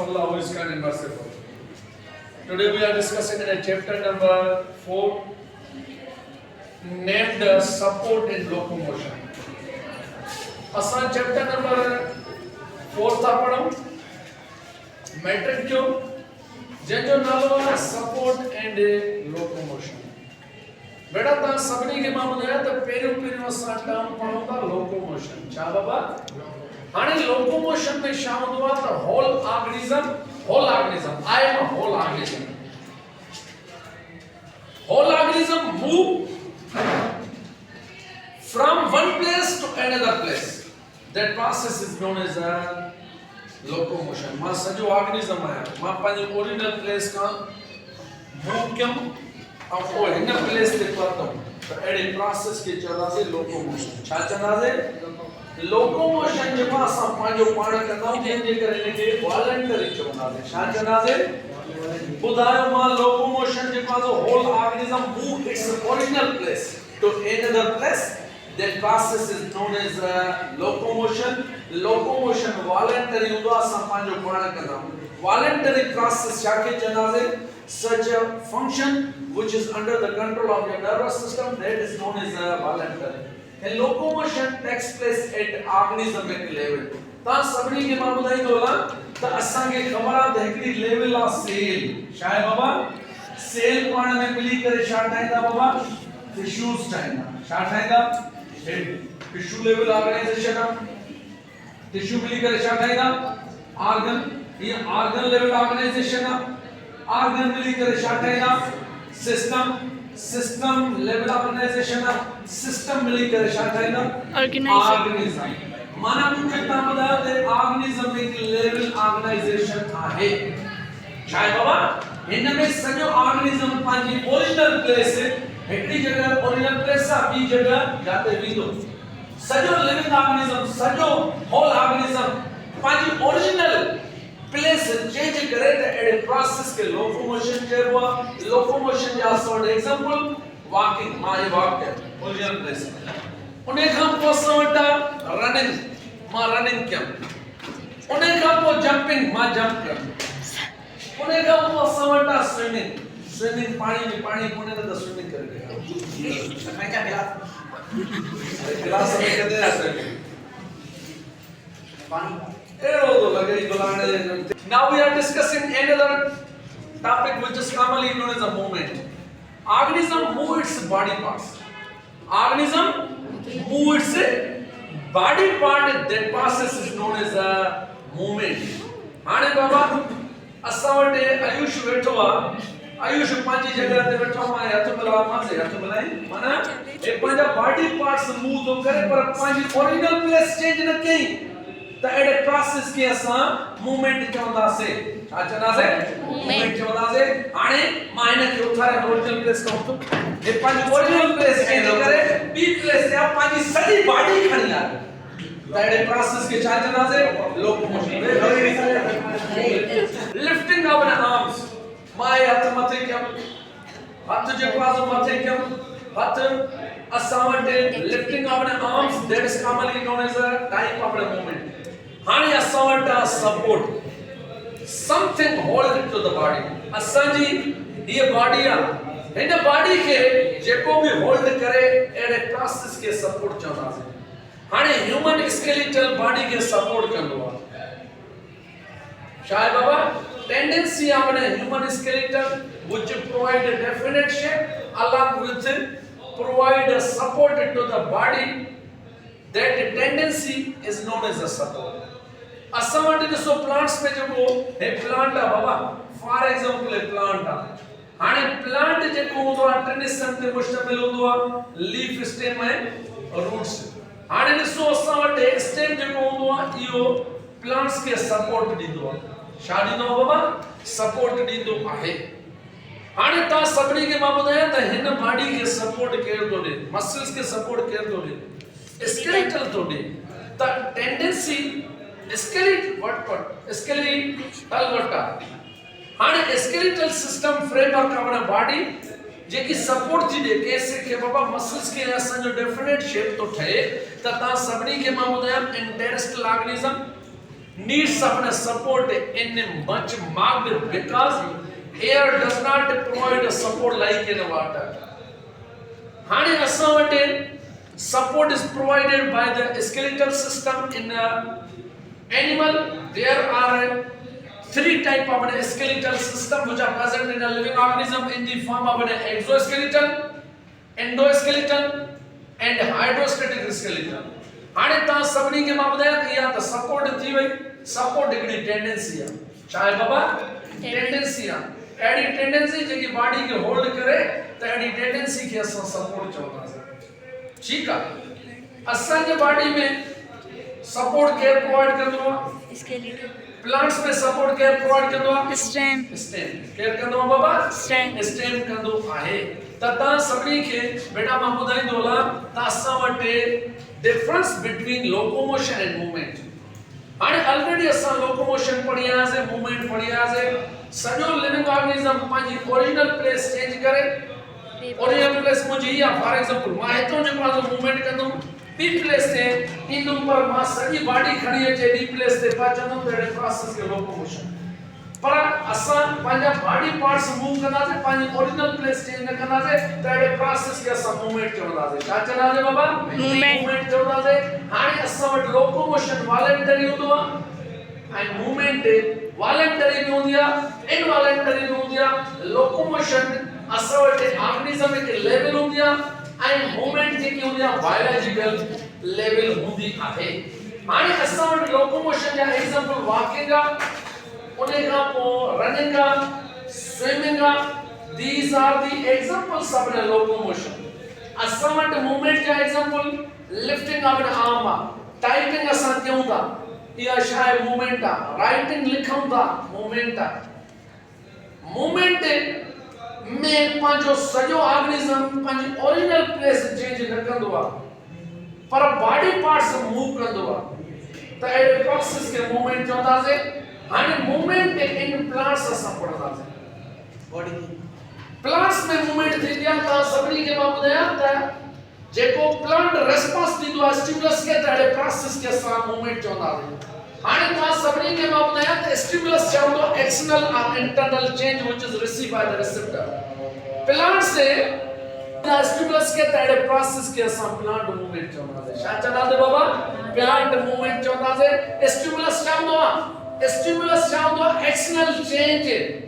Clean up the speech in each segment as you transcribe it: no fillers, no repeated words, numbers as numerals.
of Allah who is kind and merciful. Today we are discussing in chapter number 4 named support in locomotion. असां chapter number 4 था पढ़ूं matric जो जंहिंजो नालो आहे support and locomotion. बेटा तव्हां सभिनी खे मां ॿुधायां त पहिरियों असां टर्म पढ़ूं था लोकोमोशन. छा बाबा? हाणे लोकोमोशन में छा हूंदो आहे त whole organism I am a whole organism move from one place to another place. That process is known as a locomotion. मां सॼो ऑर्गेनिज्म आहियां, मां पंहिंजे ओरिजिनल प्लेस खां मूव कयमि और वो हिन प्लेस ते पहुतम त अहिड़े प्रोसेस खे चवंदासीं लोकोमोशन. छा चवंदासीं? लोकोमोशन जेको असां पंहिंजो पाण कंदा आहियूं जंहिंजे करे हिनखे वॉलंटरी चवंदासीं. छा चवंदासीं? ॿुधायो मां लोकोमोशन जेको आहे whole organism move its original place to another place. That process is known as locomotion. Locomotion voluntary हूंदो आहे, असां पंहिंजो पाण कंदा आहियूं. Voluntary process छा खे चवंदासीं? Such a function which is under the control of your nervous system, that is known as voluntary. And locomotion takes place at organismic level. तव्हां सभिनी खे मां ॿुधाईंदो हलां त असांखे ख़बर आहे त हिकिड़ी लेवल आहे सेल. छा आहे बाबा? सेल पाण में मिली करे छा ठाहींदा बाबा? टिश्यूज़ ठाहींदा. छा ठाहींदा? टिश्यू लेवल ऑर्गेनाइजेशन आहे. टिश्यू मिली करे छा ठाहींदा? ऑर्गन. ये ऑर्गन लेवल ऑर्गेनाइजेशन आहे. ऑर्गन मिली करे छा ठाहींदा? सिस्टम लेवल ऑर्गेनाइजेशन आहे. सिस्टम मिली करे छा ठाहींदा? ऑर्गेनिज्म. माना मूंखे तव्हां ॿुधायो त ऑर्गेनिज्म में हिकु लेवल ऑर्गेनाइजेशन आहे. छा आहे बाबा? हिन में सॼो ऑर्गेनिज्म पंहिंजी ओरिजिनल प्लेस हिकिड़ी जगह ओरिजिनल प्लेस आहे, ॿी जगह जाते वेंदो. सॼो लिविंग ऑर्गेनिज्म, सॼो होल ऑर्गेनिज्म पंहिंजी ओरिजिनल प्लेस चेंज करे त अहिड़े प्रोसेस खे लोकोमोशन चइबो आहे. लोकोमोशन जा सॉर्ट एग्जांपल वॉकिंग, मां ये वॉक कयो ओरिजिनल प्लेस. उन खां पोइ असां वटि रनिंग, मां रनिंग कयमि. उन खां पोइ जंपिंग, मां जंप कयमि. उन खां पोइ असां वटि स्विमिंग, स्विमिंग पानी में पानी कोने त स्विमिंग करे गया. मैं क्या गिलास में कहते हैं स्विमिंग पानी एरो तो लगे गुलाने. Now we are discussing another topic which is commonly known as a movement. Organism move its body parts. Organism move its body part. That process is known as a movement. हाणे बाबा असां वटि आयुष वेठो आहे. आयुष पंहिंजी जगह ते वेठो, मां हथ मिलायो, मां से हथ मिलाई, माना ए पंहिंजा बॉडी पार्ट्स मूव थो करे पर पंहिंजी ओरिजिनल प्लेस चेंज न कई त अहिड़े प्रोसेस खे असां मूवमेंट चवंदासीं. छा चवंदासीं? मूवमेंट चवंदासीं. हाणे मां हिन खे उथारे ओरिजिनल प्लेस खां उथो, हे पंहिंजी ओरिजिनल प्लेस चेंज करे ॿी प्लेस ते पंहिंजी सॼी बॉडी खणी आयो त अहिड़े प्रोसेस खे छा चवंदासीं? Locomotion. Lifting of an arms, मां हथ मथे कयमि, हथ जेको आहे मथे कयमि, हथ असां वटि lifting of an arms, that is commonly known as a type of a movement. हाणे असां वटि आहे support, something hold to the body. असांजी हीअ बॉडी आहे, हिन बॉडी खे जेको बि होल्ड करे अहिड़े प्रोसेस खे सपोर्ट चवंदासीं. हाणे ह्यूमन स्केलेटल बॉडी खे सपोर्ट कंदो आहे. छा आहे बाबा? Tendency of a human skeleton which provide a definite shape along with provide a support to the body. That tendency is known as a support. असां वटि ॾिसो प्लांट्स में जेको हे प्लांट आहे बाबा, फॉर एग्जांपल हे प्लांट आहे. हाणे plant जेको हूंदो आहे टिनि हिस्सनि ते मुश्तमिल हूंदो आहे, लीफ, स्टेम ऐं रूट्स. हाणे ॾिसो असां वटि स्टेम जेको हूंदो आहे इहो प्लांट्स खे सपोर्ट ॾींदो आहे. छा ॾींदो आहे बाबा? सपोर्ट ॾींदो आहे. हाणे तव्हां सभिनी खे मां ॿुधायां त हिन बॉडी खे सपोर्ट केरु थो ॾे? मसल्स खे सपोर्ट केरु थो ॾे? स्केलेटल थो ॾे. त टेंडेंसी स्केलेटल वटा हाणे skeletal system framework of a body जेकी सपोर्ट थी ॾे कंहिंसे खे बाबा मसल्स खे असांजो डेफिनेट शेप थो ठहे त तव्हां सभिनी खे मां ॿुधायां इंटेरेस्टल ऑर्गेनिज्म needs अपने support in much marked because air does not provide a support like in water. हाने असां वटि support is provided by the skeletal system in animal. There are three type of an skeletal system which are present in a living organism in the form of an exoskeleton, endoskeleton and hydrostatic skeleton. हाने ता सभनी के मां ॿुधाया कि या त support थी वई support हिकड़ी टेंडेंसी आहे छा आहे बाबा टेंडेंसी आहे एडी टेंडेंसी जेकी बॉडी के होल्ड करे त एडी टेंडेंसी के असां सपोर्ट चवंदासीं ठीक आहे असां जे बॉडी में सपोर्ट केयर प्रोवाइड कंदो आहे स्केलेटन प्लांट्स में सपोर्ट केयर प्रोवाइड कंदो आहे स्टेम केयर कंदो आहे बाबा स्टेम कंदो आहे त ता सभनी के बेटा मां ॿुधाईंदो हलां त असां वटि difference between locomotion and movement. हाणे ऑलरेडी असां लोकोमोशन पढ़िया से मूवमेंट पढ़िया से सॼो लिविंग ऑर्गेनिज्म पंहिंजी ओरिजिनल प्लेस चेंज करे ओरिजिनल प्लेस मुंहिंजी या फॉर एग्जांपल मां हितो जेको आहे मूवमेंट कंदुमि ॿी प्लेस ते ईंदुमि पर मां सॼी बॉडी खणी अचे ॿी प्लेस ते पहुचंदुमि त अहिड़े प्रोसेस खे लोकोमोशन पर असां पंहिंजा बॉडी पार्ट्स मूव कंदासीं पंहिंजी ओरिजिनल प्लेस चेंज न कंदासीं त अहिड़े प्रोसेस खे असां मूवमेंट चवंदासीं छा चवंदासीं बाबा मूवमेंट चवंदासीं हाणे असां वटि लोकोमोशन वॉलंटरी हूंदो आहे ऐं मूवमेंट वॉलंटरी बि हूंदी आहे इनवॉलंटरी बि हूंदी आहे लोकोमोशन असां वटि ऑर्गेनिज्म हिकु लेवल हूंदी आहे ऐं मूवमेंट जेकी हूंदी आहे बायोलॉजिकल लेवल हूंदी आहे हाणे असां वटि लोकोमोशन जा एग्जांपल वॉकिंग आहे उन्हें का पो रनिंग का स्विमिंग का these are the examples of the locomotion असां वटि मूवमेंट जा example lifting of N arm typing असां कयूं था इहा छा आहे मूवमेंट आहे राइटिंग लिखूं था मूवमेंट आहे मूवमेंट में पंहिंजो सॼो ऑर्गेनिज्म पंहिंजी ओरिजिनल प्लेस चेंज न कंदो आहे पर बॉडी पार्ट्स मूव कंदो आहे त अहिड़े प्रोसेस खे मूवमेंट चवंदासीं हाने मूवमेंट इन प्लांट्स असां पढ़ंदासीं बॉडी प्लांट्स में मूवमेंट थींदी आहे त सभिनी खे मां ॿुधायां त जेको प्लांट रेस्पॉन्स ॾींदो आहे स्टिमुलस खे त अहिड़े प्रोसेस खे असां मूवमेंट चवंदासीं हाणे तव्हां सभिनी खे मां ॿुधायां त स्टिमुलस चवंदो एक्सटर्नल और internal change which is received by the receptor plant से स्टिमुलस के तड़े प्रोसेस के असां प्लांट मूवमेंट चवंदासीं छा चवंदासीं बाबा प्लांट मूवमेंट चवंदासीं स्टिमुलस चवंदो आहे stimulus chawndo external change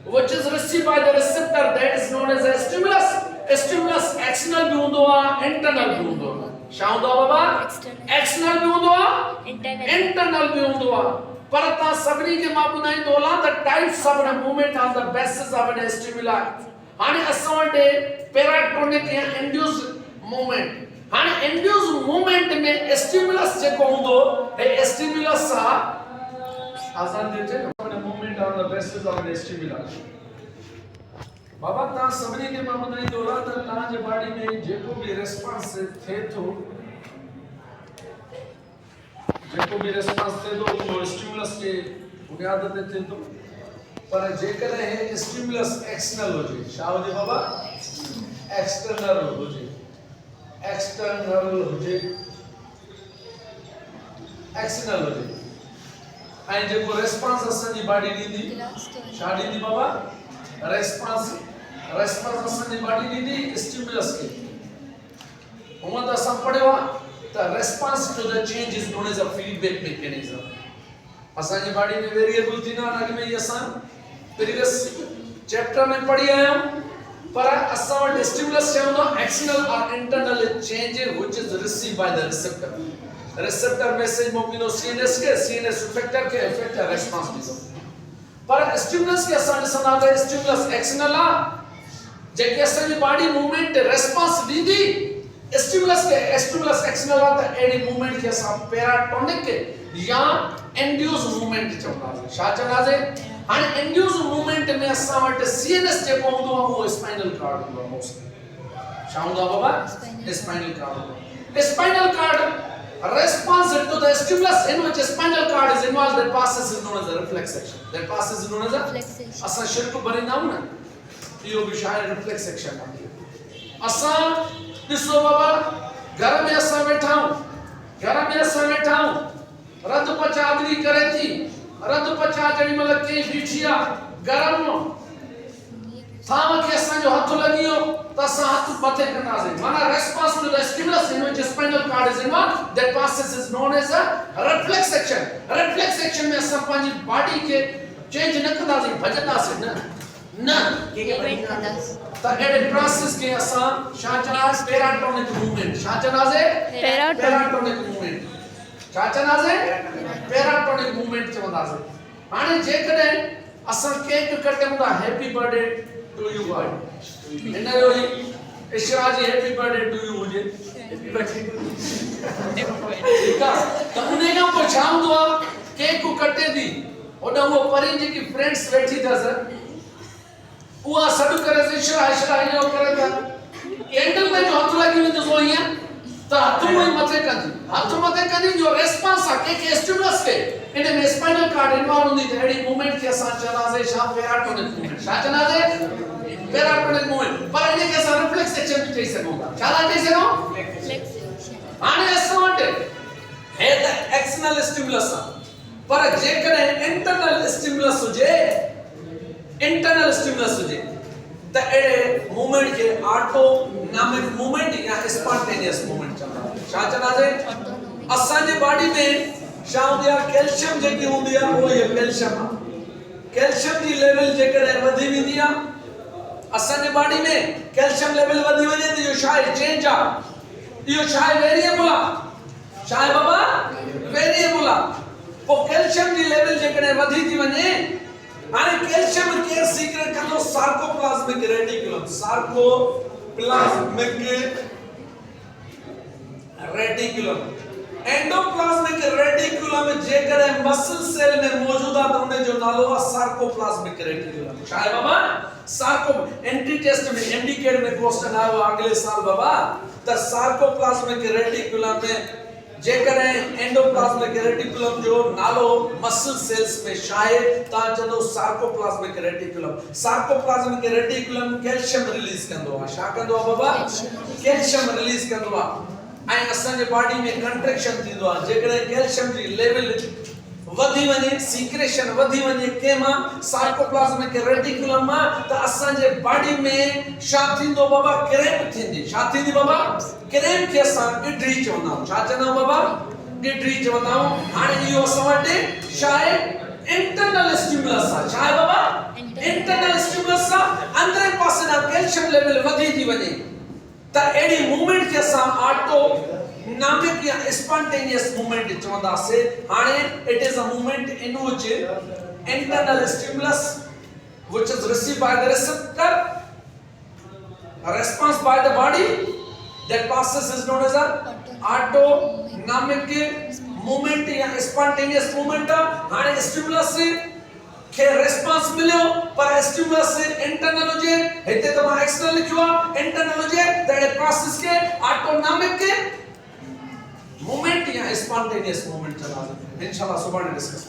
which is received by the receptor that is known as a stimulus external bhi hundo a internal bhi hundo छा हुंदो आहे बाबा एक्सटर्नल बि हूंदो आहे इंटरनल बि हूंदो आहे पर तव्हां सभिनी खे मां ॿुधाईंदो हलां त types of movement on the basis of an stimuli हाणे असां वटि पैराटोनिक या इंड्यूस मूवमेंट हाणे इंड्यूस मूवमेंट में स्टिमुलस जेको हूंदो हे स्टिमुलस आहे आसान थी अचे न movement on the basis of an stimuli बाबा तव्हां सभिनी खे मां ॿुधाईंदो हलां त तव्हांजे बॉडी में जेको बि रेस्पॉन्स थिए थो उहो स्टिमुलस जे बुनियाद ते थिए थो पर जेकॾहिं हे स्टिमुलस एक्सटर्नल हुजे छा हुजे बाबा एक्सटर्नल हुजे ऐं जेको रेस्पॉन्स असांजी बॉडी ॾींदी छा ॾींदी बाबा रेस्पॉन्स असांजी बॉडी ॾींदी स्टिमुलस खे हूअं त असां पढ़ियो आहे त response to the change is known as a feedback mechanism असांजी बॉडी में वेरिएबल थींदा आहिनि अॻु में ई असां प्रीवियस चैप्टर में पढ़ी आया आहियूं पर असां वटि स्टिमुलस चवंदो एक्सटर्नल और internal change which is received by the receptor message मोकिलियो सीएनएस इफेक्टर खे इफेक्टर रेस्पॉन्स ॾींदो पर स्टिमुलस के असां ॾिसंदा त स्टिमुलस एक्सटर्नल आहे जेके असांजी बॉडी मूवमेंट रेस्पॉन्स ॾींदी स्टिमुलस एक्सटर्नल आहे त अहिड़ी मूवमेंट खे असां पैराटोनिक या इंड्यूस मूवमेंट चवंदासीं छा चवंदासीं हाणे इंड्यूस मूवमेंट में असां वटि सीएनएस जेको हूंदो आहे उहो स्पाइनल कार्ड हूंदो आहे मोस्टली छा हूंदो आहे बाबा spinal cord response to the stimulus in which spinal cord is involved that passes is known as a reflex action असां शिल्प भरींदा आहियूं न इहो बि शायदि रिफ्लेक्स एक्शन आहे असां ॾिसो बाबा घर में असां वेठा आहियूं रत पचा आदमी रांदी करे थी रद पचा जणी मतलब के बिठिया गरम थाम के असा जो हाथ लगियो त असा हाथ मथे कंदासे माना response to the stimulus in which spinal cord is involved, that process is known as a reflex action. Reflex action में असा पांजी बॉडी के चेंज न कंदासे भजंदासे न त एडे प्रोसेस के असा शाचनास पैराटोनिक मूवमेंट शाचनासे पैराटोनिक मूवमेंट शाचनासे पैराटोनिक मूवमेंट चवंदासे हाने जेकॾहिं असा केक कटूं था happy birthday to you boy इन जो इशरा जी हैप्पी बर्थडे टू यू हुजे हैप्पी बर्थडे ठीक है त उन्हें का पुछाऊं तो केक कटे थी ओडा वो परी जेकी फ्रेंड्स बैठी था सर उहा सडु करे इशरा यो करे था कैंडल में जो हाथ लगी हुई तो सोइया त हाथ में मथे कंदी जो रेस्पॉन्स आ के स्टिमुलस के इन में स्पाइनल कॉर्ड इन्वॉल्व हुंदी त एडी मूवमेंट के असा चनासे शा पैराटोनिक मूवमेंट शा चनासे पैराटोनिक मूवमेंट पर इन के असा रिफ्लेक्स एक्शन भी चई सघूं था छा चई सघूं हाने असा वटि है त एक्सटर्नल स्टिमुलस पर जेकॾहिं इंटरनल स्टिमुलस हुजे त एडे मूवमेंट के ऑटोनॉमिक मूवमेंट या स्पॉन्टेनियस मूवमेंट चवंदा छा चवंदासे असां जे बॉडी में छा हूंदी आहे कैल्शियम जेकी हूंदी आहे उहो ई कैल्शियम जी लेवल जेकॾहिं वधी वेंदी आहे असां जे बॉडी में कैल्शियम लेवल वधी वञे त इहो छा आहे चेंज आहे इहो छा आहे वेरिएबल आहे छा आहे बाबा वेरिएबल आहे पोइ कैल्शियम जी लेवल जेकॾहिं वधी थी वञे हाने कैल्शियम के सीक्रेट कंदो सार्कोप्लाज्मिक रेटिकुलम एंडोप्लाज्मिक रेटिकुलम जेकॾहिं मसल सेल में मौजूद आहे त उन जो नालो आहे सार्कोप्लाज्मिक रेटिकुलम छा आहे बाबा सार्को एंट्री टेस्ट में एमडीकेड में क्वेश्चन आयो अगले साल बाबा त सार्कोप्लाज्मिक रेटिकुलम में जेकॾहिं एंडोप्लाज्मिक रेटिकुलम जो नालो मसल सेल्स में शाये ता चंदो सार्कोप्लाज्मिक रेटिकुलम कैल्शियम रिलीज कंदो आहे छा कंदो आहे बाबा कैल्शियम रिलीज कंदो आहे ऐं असां जे बॉडी में कंट्रैक्शन थींदो आहे जेकॾहिं कैल्शियम जी लेवल वधी वञे सीक्रेशन वधी वञे केमा सार्कोप्लाज्मिक रेटिकुलम मां त असां जे बॉडी में छा थींदो बाबा क्रैम्प थींदी छा थींदी बाबा क्रैम्प के असां गिडरी चवंदा आहियूं छा चवंदा आहियूं बाबा गिडरी चवंदा आहियूं हाणे इहो असां वटि छा आहे इंटरनल स्टिमुलस आहे छा आहे बाबा इंटरनल स्टिमुलस आहे अंदरे पासे ना कैल्शियम लेवल वधी थी वञे त एडी मूवमेंट के असां ऑटोनॉमिक या स्पॉन्टेनियस मूवमेंट चवंदासे हाणे it is a movement in which internal stimulus which is received by the receptor a response by the body that process is known as a autonomic movement या spontaneous movement हाणे stimulus के response मिलियो पर stimulus internal हुजे हिते त मां external लिखियो आहे इंटरनल हुजे त एडे प्रोसेस के ऑटोनॉमिक मूवमेंट या स्पॉन्टेनियस मूवमेंट चला इंशाल्लाह सुभाणे डिस्कस